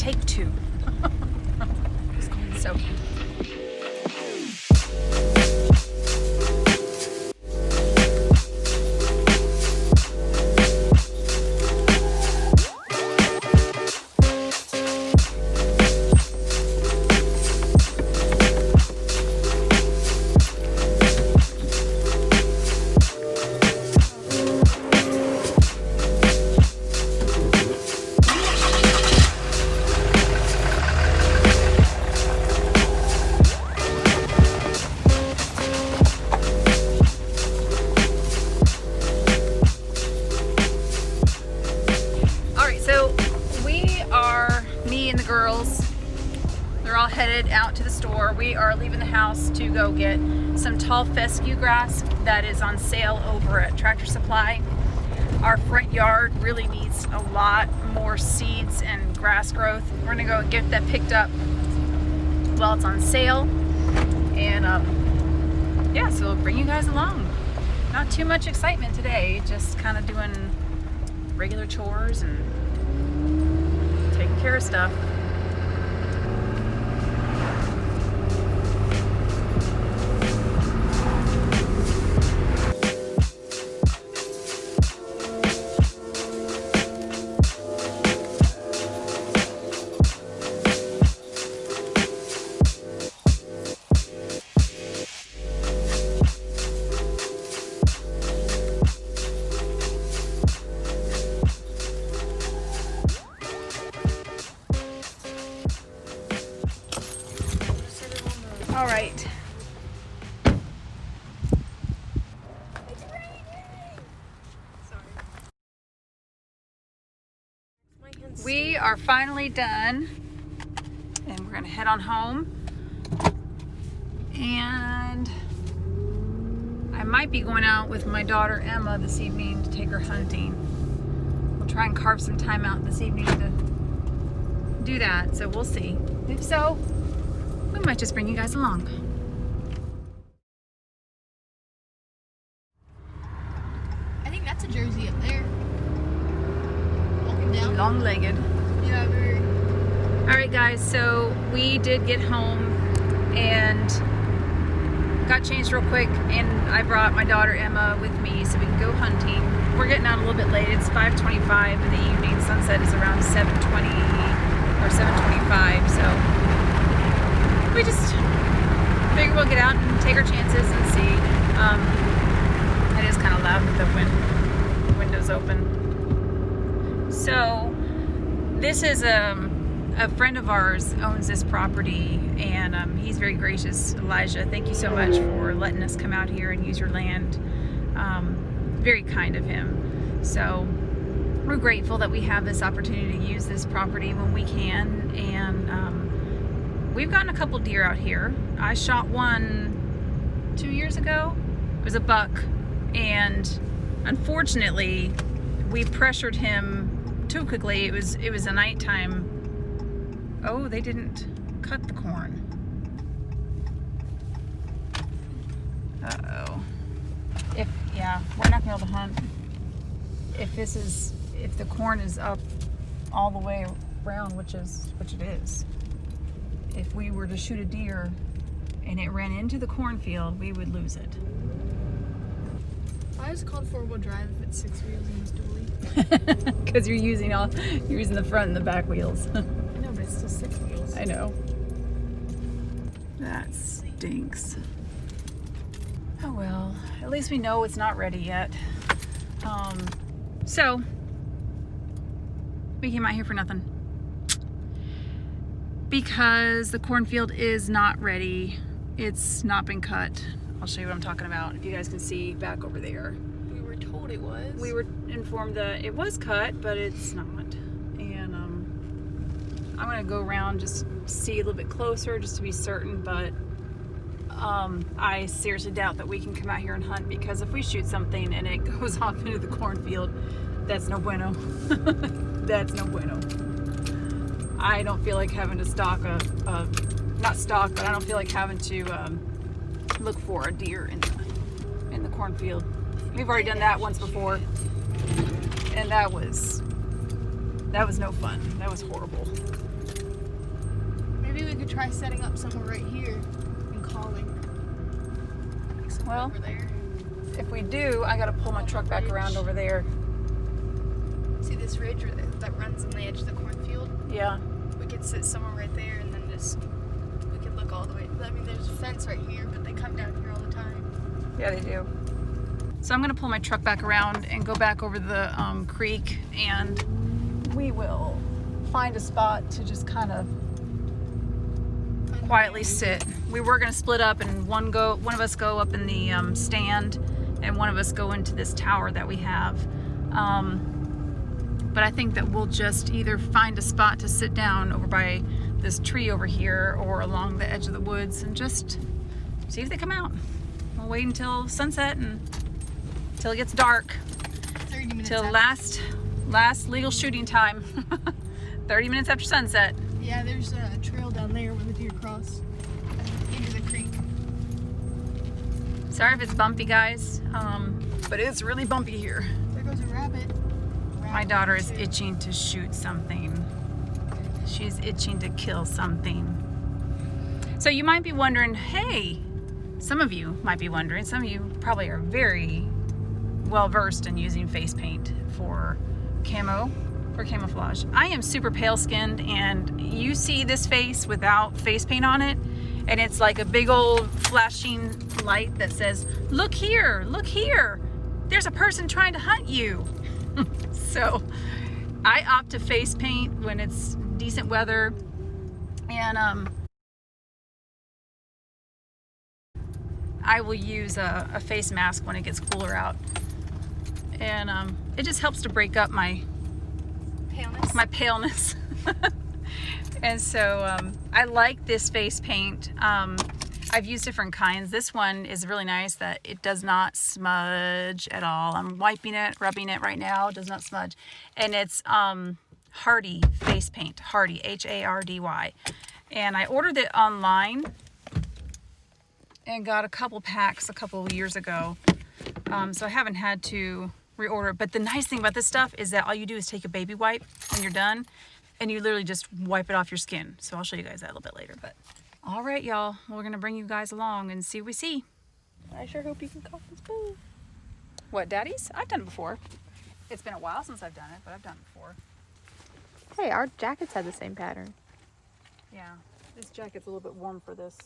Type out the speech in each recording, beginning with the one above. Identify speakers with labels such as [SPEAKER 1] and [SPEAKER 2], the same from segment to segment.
[SPEAKER 1] take two. So headed out to the store. We are leaving the house to go get some tall fescue grass that is on sale over at Tractor Supply. Our front yard really needs a lot more seeds and grass growth. We're gonna go get that picked up while it's on sale, and yeah, so we'll bring you guys along. Not too much excitement today, just kind of doing regular chores and taking care of stuff. All right. We are finally done, and we're gonna head on home. And I might be going out with my daughter Emma this evening to take her hunting. We'll try and carve some time out this evening to do that, so we'll see. If so, we might just bring you guys along.
[SPEAKER 2] I think that's a Jersey up there. Walking down.
[SPEAKER 1] Long-legged.
[SPEAKER 2] Yeah, very.
[SPEAKER 1] All right, guys, so we did get home and got changed real quick, and I brought my daughter Emma with me so we can go hunting. We're getting out a little bit late. It's 5:25 in the evening. Sunset is around 7:20 or 7:25, so we just figure we'll get out and take our chances and see. It is kind of loud with the windows open. So this is a friend of ours owns this property, and he's very gracious. Elijah, thank you so much for letting us come out here and use your land. Very kind of him. So we're grateful that we have this opportunity to use this property when we can, and we've gotten a couple deer out here. I shot one 2 years ago. It was a buck, and unfortunately we pressured him too quickly. It was a nighttime. Oh, they didn't cut the corn. Uh-oh. Yeah, we're not gonna be able to hunt if the corn is up all the way around, which it is. If we were to shoot a deer and it ran into the cornfield, we would lose it.
[SPEAKER 2] Why is it called four-wheel drive if it's 6 wheels and it's dually?
[SPEAKER 1] Because you're using the front and the back wheels.
[SPEAKER 2] I know, but it's still 6 wheels.
[SPEAKER 1] I know. That stinks. Oh well, at least we know it's not ready yet. So we came out here for nothing, because the cornfield is not ready. It's not been cut. I'll show you what I'm talking about. If you guys can see back over there.
[SPEAKER 2] We were told it was.
[SPEAKER 1] We were informed that it was cut, but it's not. And I'm gonna go around, just see a little bit closer just to be certain, but I seriously doubt that we can come out here and hunt, because if we shoot something and it goes off into the cornfield, that's no bueno. That's no bueno. I don't feel like having to stalk not stalk, but I don't feel like having to look for a deer in the cornfield. We've already done that once before, and that was That was no fun. That was horrible.
[SPEAKER 2] Maybe we could try setting up somewhere right here and calling. Like somewhere
[SPEAKER 1] Well,
[SPEAKER 2] over there.
[SPEAKER 1] if we do, I gotta pull my truck back around over there.
[SPEAKER 2] See this ridge that runs on the edge of the cornfield?
[SPEAKER 1] Yeah.
[SPEAKER 2] We could sit somewhere right there and then we could look all the way. I mean, there's a fence right here, but they come down here all the time.
[SPEAKER 1] Yeah, they do. So I'm gonna pull my truck back around and go back over the creek, and we will find a spot to just kind of quietly sit. We were gonna split up and one of us go up in the stand, and one of us go into this tower that we have. But I think that we'll just either find a spot to sit down over by this tree over here or along the edge of the woods and just see if they come out. We'll wait until sunset and until it gets dark.
[SPEAKER 2] 30 minutes
[SPEAKER 1] Till
[SPEAKER 2] after.
[SPEAKER 1] last legal shooting time. 30 minutes after sunset.
[SPEAKER 2] Yeah, there's a trail down there where the deer cross into the creek.
[SPEAKER 1] Sorry if it's bumpy, guys, but it's really bumpy here.
[SPEAKER 2] There goes a rabbit.
[SPEAKER 1] My daughter is itching to shoot something. She's itching to kill something. So you might be wondering, hey, some of you might be wondering, some of you probably are very well versed in using face paint for camouflage. I am super pale skinned, and you see this face without face paint on it, and it's like a big old flashing light that says, look here, there's a person trying to hunt you. So I opt to face paint when it's decent weather, and I will use a face mask when it gets cooler out, and it just helps to break up my paleness. And so I like this face paint. I've used different kinds. This one is really nice that it does not smudge at all. I'm wiping it, rubbing it right now. It does not smudge. And it's Hardy face paint. Hardy, Hardy. And I ordered it online and got a couple packs a couple of years ago. So I haven't had to reorder it. But the nice thing about this stuff is that all you do is take a baby wipe when you're done, and you literally just wipe it off your skin. So I'll show you guys that a little bit later. But all right, y'all, we're gonna bring you guys along and see what we see.
[SPEAKER 2] I sure hope you can call this bull.
[SPEAKER 1] What, daddies? I've done it before. It's been a while since I've done it, but I've done it before.
[SPEAKER 2] Hey, our jackets had the same pattern.
[SPEAKER 1] Yeah, this jacket's a little bit warm for this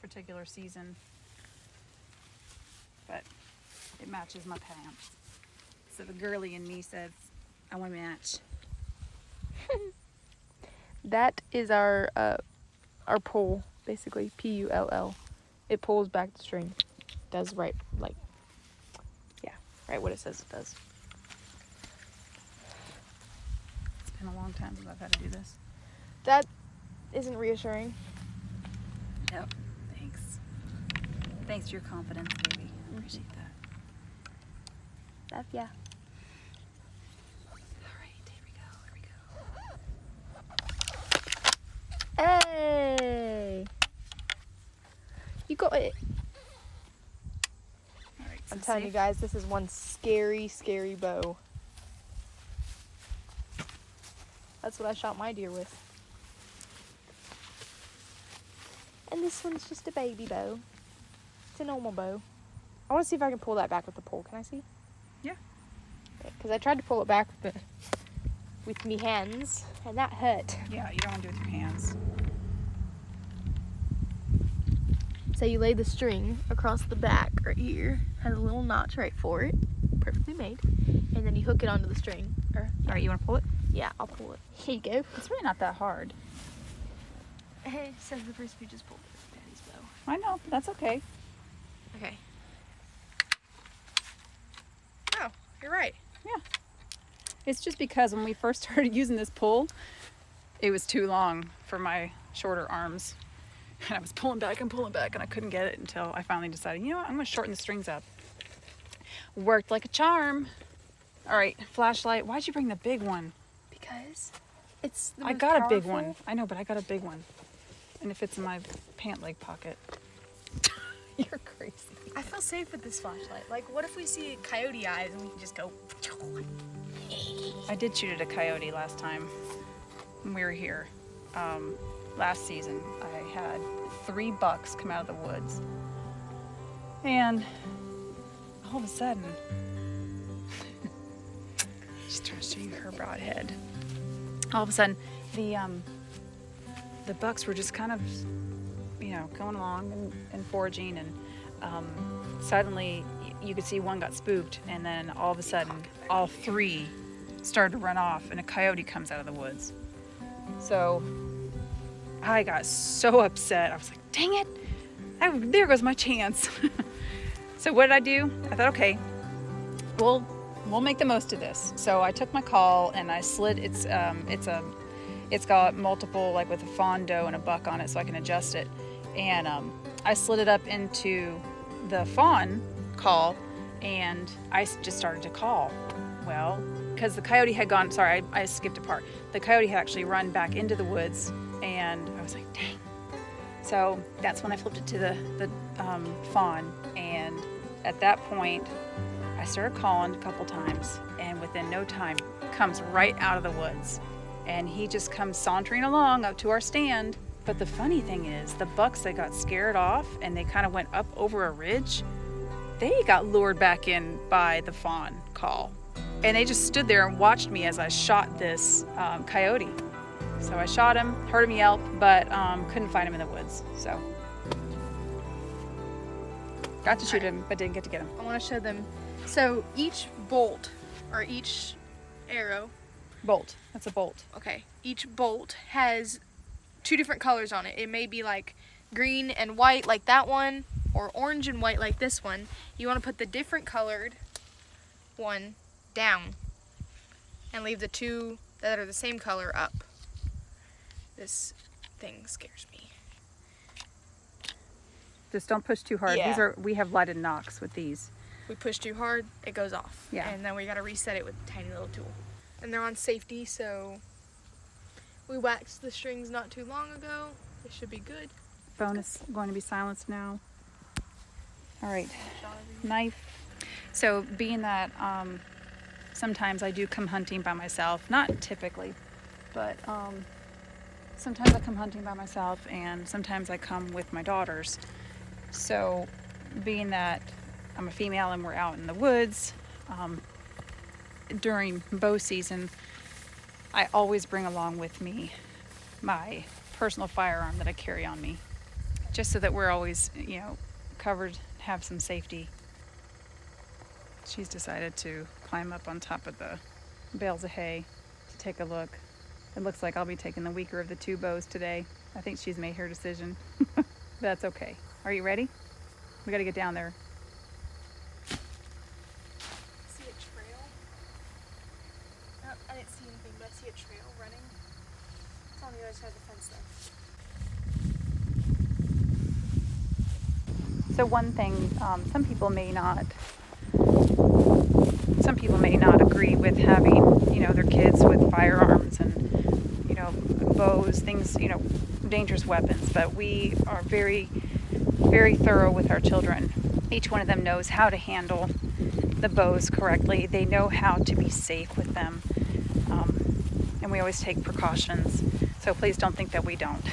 [SPEAKER 1] particular season, but it matches my pants. So the girly in me says, I want to match.
[SPEAKER 2] That is our pull, basically, Pull. It pulls back the string. Does right, like, yeah, right what it says it does.
[SPEAKER 1] It's been a long time since I've had to do this.
[SPEAKER 2] That isn't reassuring.
[SPEAKER 1] Yep, thanks. Thanks for your confidence, baby. I appreciate that.
[SPEAKER 2] Yeah.
[SPEAKER 1] All right, here we go.
[SPEAKER 2] Hey! You got it.
[SPEAKER 1] All right, so
[SPEAKER 2] I'm telling you guys, this is one scary, scary bow. That's what I shot my deer with. And this one's just a baby bow. It's a normal bow. I want to see if I can pull that back with the pole. Can I see?
[SPEAKER 1] Yeah.
[SPEAKER 2] Because I tried to pull it back with me hands, and that hurt.
[SPEAKER 1] Yeah, you don't want to do it with your hands.
[SPEAKER 2] So you lay the string across the back right here. Has a little notch right for it. Perfectly made. And then you hook it onto the string.
[SPEAKER 1] All right, you want to pull it?
[SPEAKER 2] Yeah, I'll pull it. Here you go.
[SPEAKER 1] It's really not that hard.
[SPEAKER 2] Hey, says the person who just pulled Daddy's bow.
[SPEAKER 1] I know, but that's okay.
[SPEAKER 2] Okay. Oh, you're right.
[SPEAKER 1] Yeah. It's just because when we first started using this pull, it was too long for my shorter arms. And I was pulling back, and I couldn't get it until I finally decided, you know what, I'm going to shorten the strings up. Worked like a charm. All right, flashlight. Why'd you bring the big one?
[SPEAKER 2] Because it's the
[SPEAKER 1] I
[SPEAKER 2] most
[SPEAKER 1] got a
[SPEAKER 2] powerful.
[SPEAKER 1] big one. I know, but I got a big one. And it fits in my pant leg pocket. You're crazy.
[SPEAKER 2] I feel safe with this flashlight. Like, what if we see coyote eyes and we can just go...
[SPEAKER 1] I did shoot at a coyote last time when we were here. Last season, I had 3 bucks come out of the woods. And all of a sudden, just trying to show you her broadhead. All of a sudden, the bucks were just kind of, going along and foraging, and suddenly you could see one got spooked, and then all of a sudden, all 3 started to run off, and a coyote comes out of the woods. So I got so upset. I was like, dang it, there goes my chance. So what did I do? I thought, okay, we'll make the most of this. So I took my call and I slid. It's got multiple, like with a fawn doe and a buck on it, so I can adjust it. And I slid it up into the fawn call, and I just started to call. Well, because the coyote had gone. Sorry, I skipped a part. The coyote had actually run back into the woods, and I was like, dang. So that's when I flipped it to the fawn, and at that point, I started calling a couple times, and within no time, comes right out of the woods, and he just comes sauntering along up to our stand. But the funny thing is, the bucks that got scared off and they kind of went up over a ridge, they got lured back in by the fawn call, and they just stood there and watched me as I shot this coyote. So I shot him, heard him yelp, but couldn't find him in the woods. So got to shoot him, but didn't get to get him.
[SPEAKER 2] I want to show them. So each bolt, or each arrow.
[SPEAKER 1] Bolt. That's a bolt.
[SPEAKER 2] Okay. Each bolt has 2 different colors on it. It may be like green and white like that one, or orange and white like this one. You want to put the different colored one down and leave the 2 that are the same color up. This thing scares me.
[SPEAKER 1] Just don't push too hard.
[SPEAKER 2] Yeah.
[SPEAKER 1] We have lighted knocks with these.
[SPEAKER 2] We push too hard, it goes off.
[SPEAKER 1] Yeah.
[SPEAKER 2] And then we got to reset it with a tiny little tool. And they're on safety, so we waxed the strings not too long ago. They should be good.
[SPEAKER 1] Bonus going to be silenced now. All right, knife. So being that sometimes I do come hunting by myself, not typically, but sometimes I come hunting by myself, and sometimes I come with my daughters. So being that I'm a female and we're out in the woods during bow season, I always bring along with me my personal firearm that I carry on me, just so that we're always, covered, have some safety. She's decided to climb up on top of the bales of hay to take a look. It looks like I'll be taking the weaker of the 2 bows today. I think she's made her decision. That's okay. Are you ready? We got to get down there.
[SPEAKER 2] See a trail? Oh, I didn't see anything, but I see a trail running. It's on the other side of the fence though.
[SPEAKER 1] So one thing, some people may not agree with having, their kids with firearms and, bows, things, dangerous weapons, but we are very, very thorough with our children. Each one of them knows how to handle the bows correctly. They know how to be safe with them, and we always take precautions. So please don't think that we don't.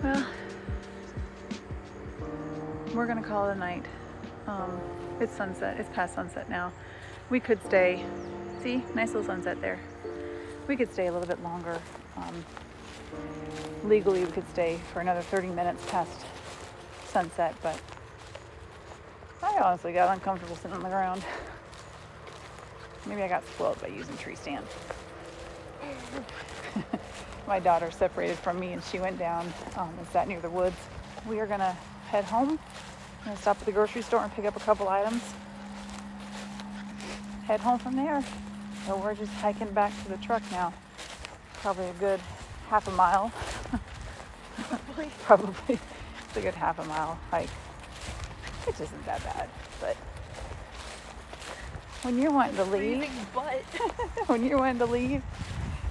[SPEAKER 1] Well, we're gonna call it a night. It's sunset. It's past sunset now. We could stay. See, nice little sunset there. We could stay a little bit longer. Legally, we could stay for another 30 minutes past sunset, but I honestly got uncomfortable sitting on the ground. Maybe I got spoiled by using tree stand. My daughter separated from me and she went down and sat near the woods. We are gonna head home. I'm gonna stop at the grocery store and pick up a couple items. Head home from there. So we're just hiking back to the truck now. Probably a good half a mile. Probably. It's a good half a mile hike. Which isn't that bad, but when you're wanting to leave, when you're wanting to leave,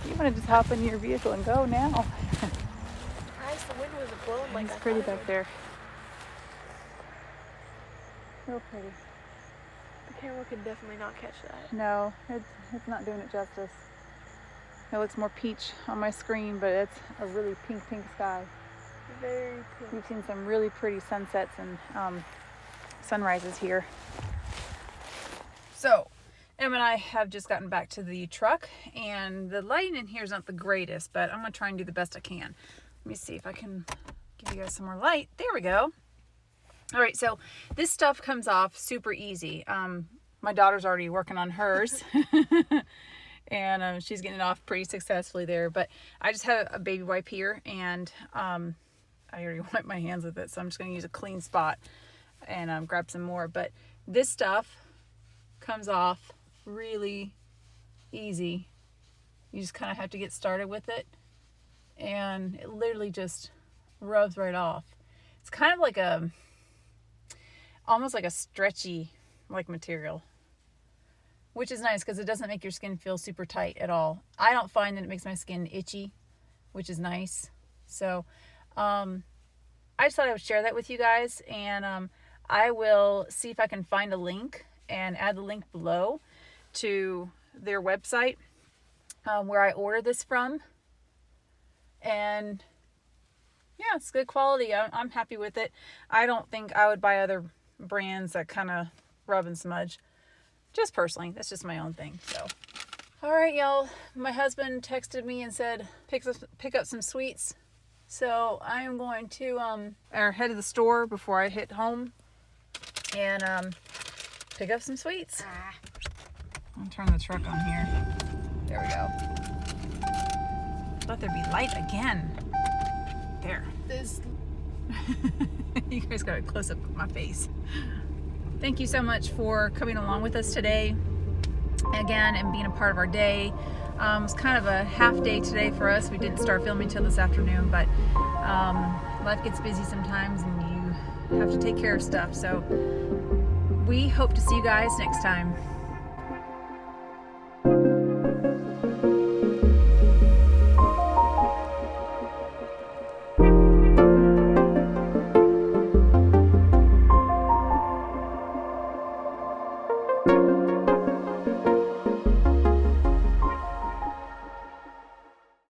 [SPEAKER 1] you want to just hop in your vehicle and go now.
[SPEAKER 2] Surprised the wind wasn't blowing like that.
[SPEAKER 1] It's pretty back there. Real pretty.
[SPEAKER 2] The camera could definitely not catch that.
[SPEAKER 1] No, it's not doing it justice. It looks more peach on my screen, but it's a really pink sky.
[SPEAKER 2] Very pink.
[SPEAKER 1] We've seen some really pretty sunsets and sunrises here. So, Em and I have just gotten back to the truck, and the lighting in here is not the greatest, but I'm going to try and do the best I can. Let me see if I can give you guys some more light. There we go. All right, so this stuff comes off super easy. My daughter's already working on hers, and she's getting it off pretty successfully there, but I just have a baby wipe here, and I already wiped my hands with it, so I'm just going to use a clean spot and grab some more. But this stuff comes off really easy. You just kind of have to get started with it, and it literally just rubs right off. It's kind of like almost like a stretchy material, which is nice because it doesn't make your skin feel super tight at all. I don't find that it makes my skin itchy, which is nice. So I just thought I would share that with you guys, and I will see if I can find a link and add the link below to their website where I order this from. And yeah, it's good quality. I'm happy with it. I don't think I would buy other brands that kind of rub and smudge. Just personally, that's just my own thing. So, all right, y'all. My husband texted me and said pick up some sweets. So I am going to head to the store before I hit home and pick up some sweets. I'll turn the truck on here. There we go. Let there be light again. There. You guys got a close up of my face. Thank you so much for coming along with us today again and being a part of our day. It was kind of a half day today for us. We didn't start filming till this afternoon, but life gets busy sometimes and you have to take care of stuff. So we hope to see you guys next time.